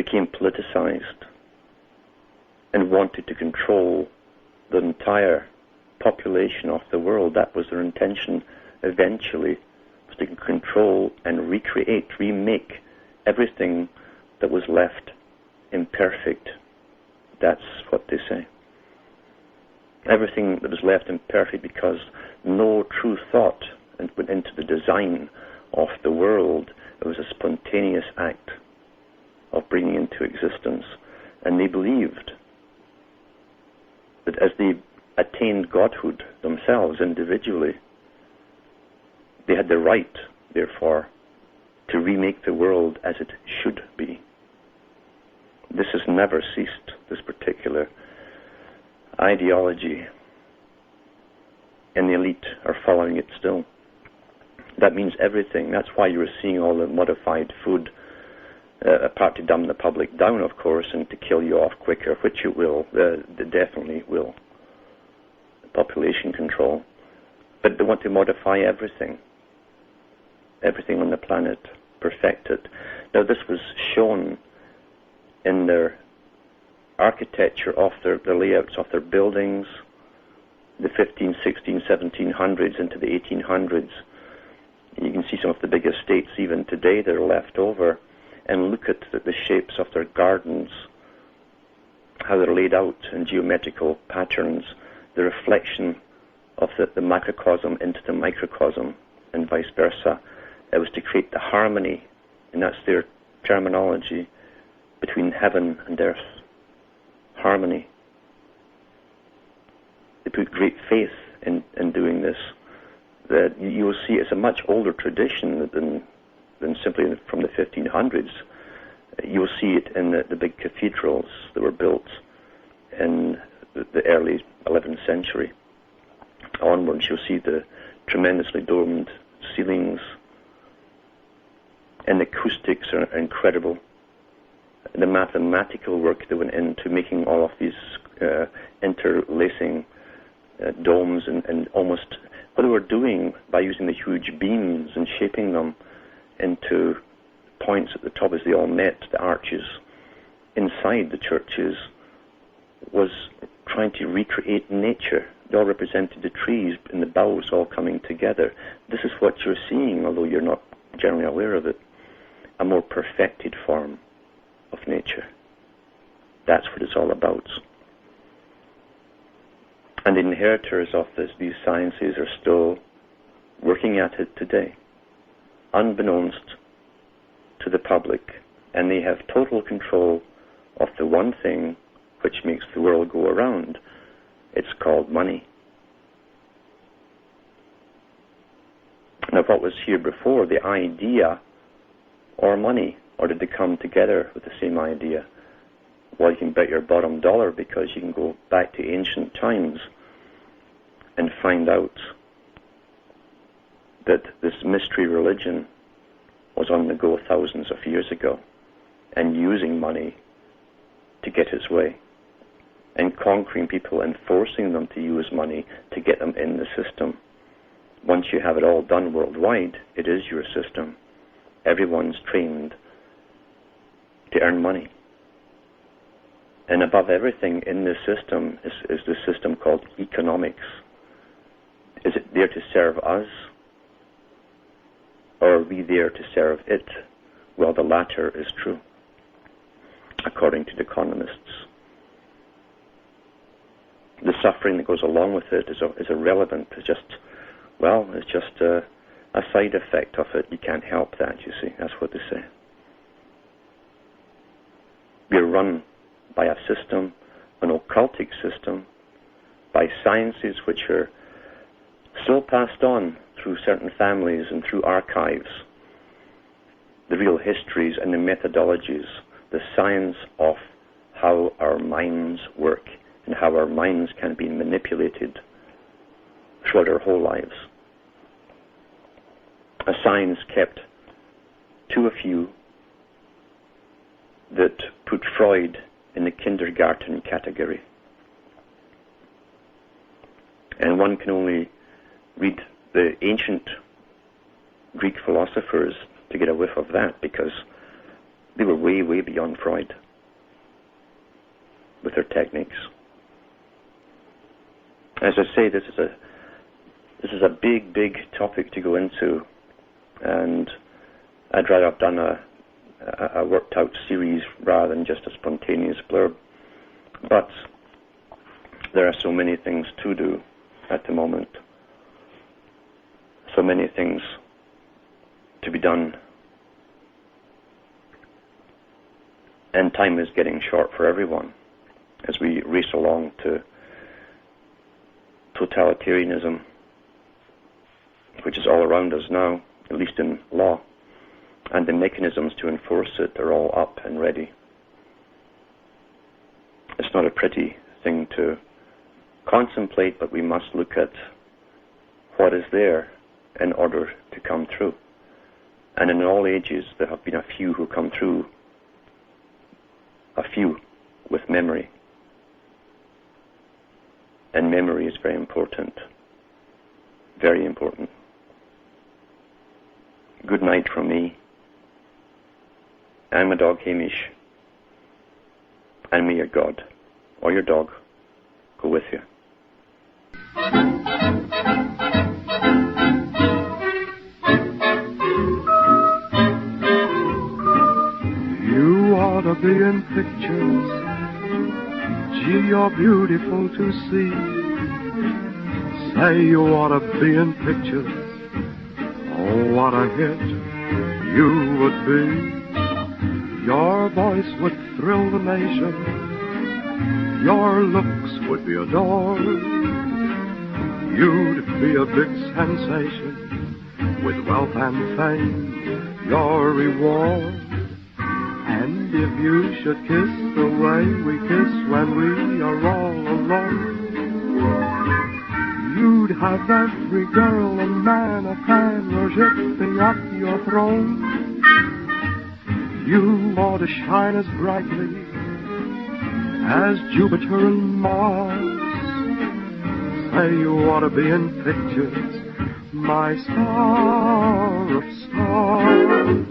became politicized and wanted to control the entire population of the world. That was their intention eventually, was to control and recreate, remake everything that was left imperfect. That's what they say. Everything that was left imperfect because no true thought went into the design of the world. It was a spontaneous act of bringing into existence. And they believed that as they attained godhood themselves individually, they had the right, therefore, to remake the world as it should be. This has never ceased, this particular ideology, and the elite are following it still. That means everything. That's why you're seeing all the modified food, apart to dumb the public down, of course, and to kill you off quicker, which it will. They definitely will. Population control. But they want to modify everything. Everything on the planet. Perfect it. Now, this was shown in their architecture of the layouts of their buildings, the 15, 16, 1700s into the 1800s. You can see some of the big estates even today that are left over, and look at the shapes of their gardens, how they're laid out in geometrical patterns, the reflection of the macrocosm into the microcosm, and vice versa. It was to create the harmony, and that's their terminology, between heaven and earth. Harmony. They put great faith in doing this. That you will see it's a much older tradition than simply from the 1500s. You will see it in the big cathedrals that were built in the early 11th century onwards. You'll see the tremendously domed ceilings, and the acoustics are incredible. The mathematical work that went into making all of these interlacing domes and almost what they were doing by using the huge beams and shaping them into points at the top as they all met, the arches inside the churches, was trying to recreate nature. They all represented the trees and the boughs all coming together. This is what you're seeing, although you're not generally aware of it, a more perfected form of nature. That's what it's all about. And the inheritors of these sciences are still working at it today, unbeknownst to the public, and they have total control of the one thing which makes the world go around. It's called money. Now, what was here before, the idea or money, or did they come together with the same idea? Well, you can bet your bottom dollar, because you can go back to ancient times and find out that this mystery religion was on the go thousands of years ago, and using money to get its way, and conquering people and forcing them to use money to get them in the system. Once you have it all done worldwide, it is your system. Everyone's trained to earn money. And above everything in this system is the system called economics. Is it there to serve us, or are we there to serve it? Well, the latter is true, according to the economists. The suffering that goes along with it is irrelevant. It's just a side effect of it. You can't help that, you see. That's what they say. We're run by a system, an occultic system, by sciences which are still passed on through certain families and through archives. The real histories and the methodologies, the science of how our minds work and how our minds can be manipulated throughout our whole lives. A science kept to a few that put Freud in the kindergarten category. And one can only read the ancient Greek philosophers to get a whiff of that, because They were way, way beyond Freud with their techniques. As I say, this is a big, big topic to go into, and I'd rather have done a worked out series rather than just a spontaneous blurb. But there are so many things to do at the moment, so many things to be done, and time is getting short for everyone as we race along to totalitarianism, which is all around us now, at least in law, and the mechanisms to enforce it are all up and ready. It's not a pretty thing to contemplate, but we must look at what is there in order to come through. And in all ages there have been a few who come through, a few with memory. And memory is very important. Very important. Good night from me. And my dog Hamish. And may your God, or your dog, go with you. You ought to be in pictures. Gee, you're beautiful to see. Say you ought to be in pictures. Oh, what a hit you would be. Your voice would thrill the nation. Your looks would be adored. You'd be a big sensation, with wealth and fame your reward. And if you should kiss the way we kiss when we are all alone, you'd have every girl and man a fan worshipping at your throne. You ought to shine as brightly as Jupiter and Mars. Say you ought to be in pictures, my star of stars.